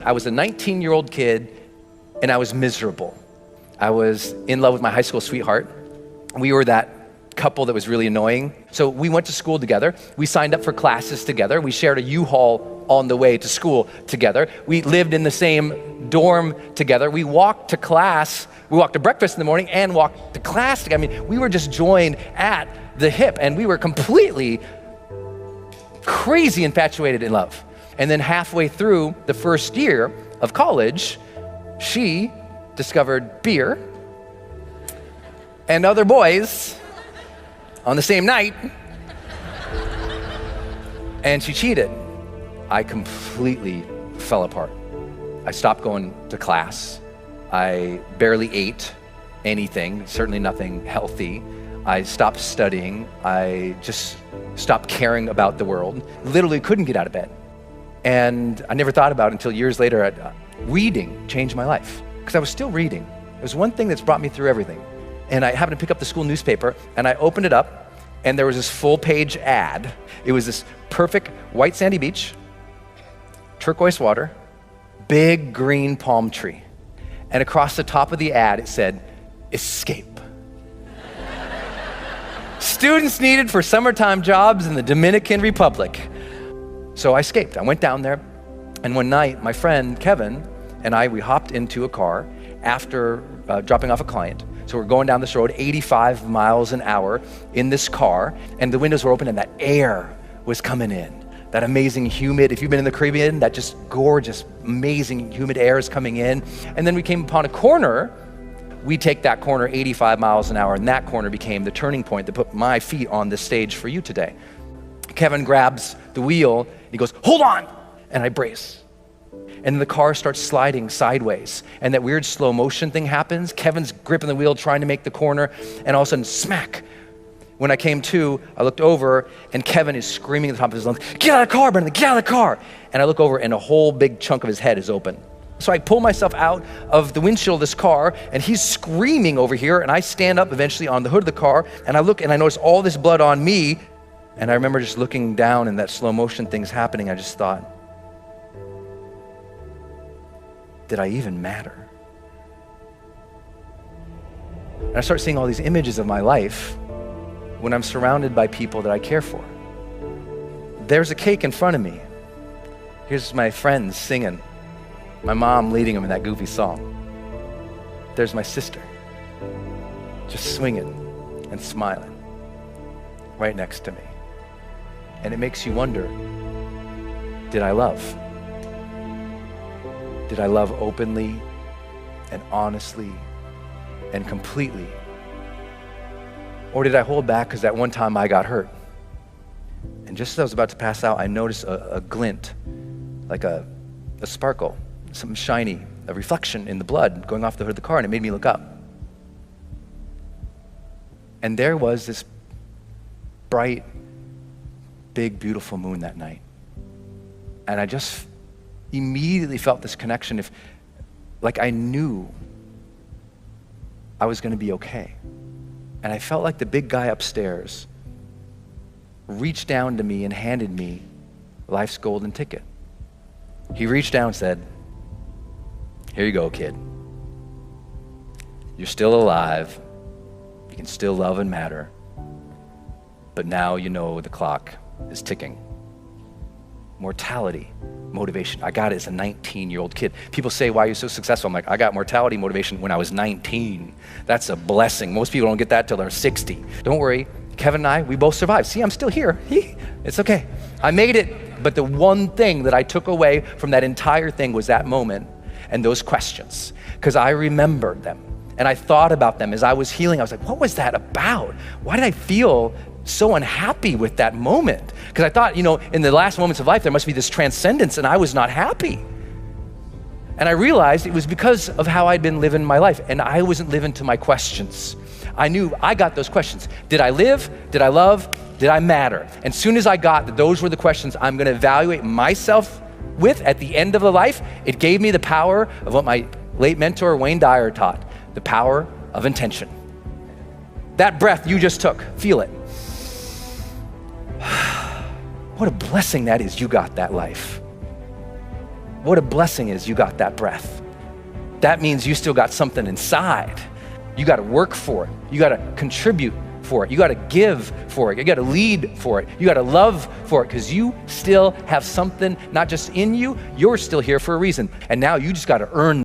I was a 19-year-old kid and I was miserable. I was in love with my high school sweetheart. We were that couple that was really annoying. So we went to school together. We signed up for classes together. We shared a U-Haul on the way to school together. We lived in the same dorm together. We walked to class. We walked to breakfast in the morning and walked to class together. I mean, we were just joined at the hip and we were completely crazy infatuated in love. And then halfway through the first year of college, she discovered beer and other boys on the same night, and she cheated. I completely fell apart. I stopped going to class. I barely ate anything, certainly nothing healthy. I stopped studying. I just stopped caring about the world. Literally couldn't get out of bed. And I never thought about it until years later. Reading changed my life because I was still reading. It was one thing that's brought me through everything. And I happened to pick up the school newspaper and I opened it up and there was this full-page ad. It was this perfect white sandy beach, turquoise water, big green palm tree. And across the top of the ad, it said, "Escape." Students needed for summertime jobs in the Dominican Republic. So I escaped. I went down there, and one night, my friend Kevin and I, we hopped into a car after dropping off a client. So we're going down this road, 85 miles an hour in this car, and the windows were open and that air was coming in. That amazing humid, if you've been in the Caribbean, that just gorgeous, amazing humid air is coming in. And then we came upon a corner. We take that corner 85 miles an hour, and that corner became the turning point that put my feet on this stage for you today. Kevin grabs the wheel, he goes, "Hold on!" And I brace. And the car starts sliding sideways. And that weird slow motion thing happens. Kevin's gripping the wheel, trying to make the corner, and all of a sudden, smack. When I came to, I looked over, and Kevin is screaming at the top of his lungs, "Get out of the car, Brendan, get out of the car!" And I look over, and a whole big chunk of his head is open. So I pull myself out of the windshield of this car, and he's screaming over here, and I stand up eventually on the hood of the car, and I look, and I notice all this blood on me, and I remember just looking down, and that slow motion thing's happening. I just thought, did I even matter? And I start seeing all these images of my life when I'm surrounded by people that I care for. There's a cake in front of me. Here's my friends singing. My mom leading them in that goofy song. There's my sister, just swinging and smiling right next to me. And it makes you wonder, did I love? Did I love openly and honestly and completely? Or did I hold back because that one time I got hurt? And just as I was about to pass out, I noticed a glint, like a sparkle, something shiny, a reflection in the blood going off the hood of the car, and it made me look up. And there was this bright, big, beautiful moon that night. And I just immediately felt this connection, like I knew I was gonna be okay. And I felt like the big guy upstairs reached down to me and handed me life's golden ticket. He reached down and said, "Here you go, kid. You're still alive. You can still love and matter. But now you know the clock is ticking." Mortality, motivation. I got it as a 19-year-old kid. People say, "Why are you so successful?" I'm like, I got mortality motivation when I was 19. That's a blessing. Most people don't get that till they're 60. Don't worry, Kevin and I, we both survived. See, I'm still here. It's okay. I made it. But the one thing that I took away from that entire thing was that moment and those questions, because I remembered them and I thought about them as I was healing. I was like, what was that about? Why did I feel so unhappy with that moment? Because I thought, in the last moments of life, there must be this transcendence, and I was not happy. And I realized it was because of how I'd been living my life, and I wasn't living to my questions. I knew I got those questions. Did I live? Did I love? Did I matter? And soon as I got that those were the questions I'm gonna evaluate myself with at the end of the life, it gave me the power of what my late mentor, Wayne Dyer, taught, the power of intention. That breath you just took, feel it. What a blessing that is, you got that life. What a blessing is you got that breath. That means you still got something inside. You got to work for it. You got to contribute for it. You got to give for it. You got to lead for it. You got to love for it, because you still have something not just in you, you're still here for a reason. And now you just got to earn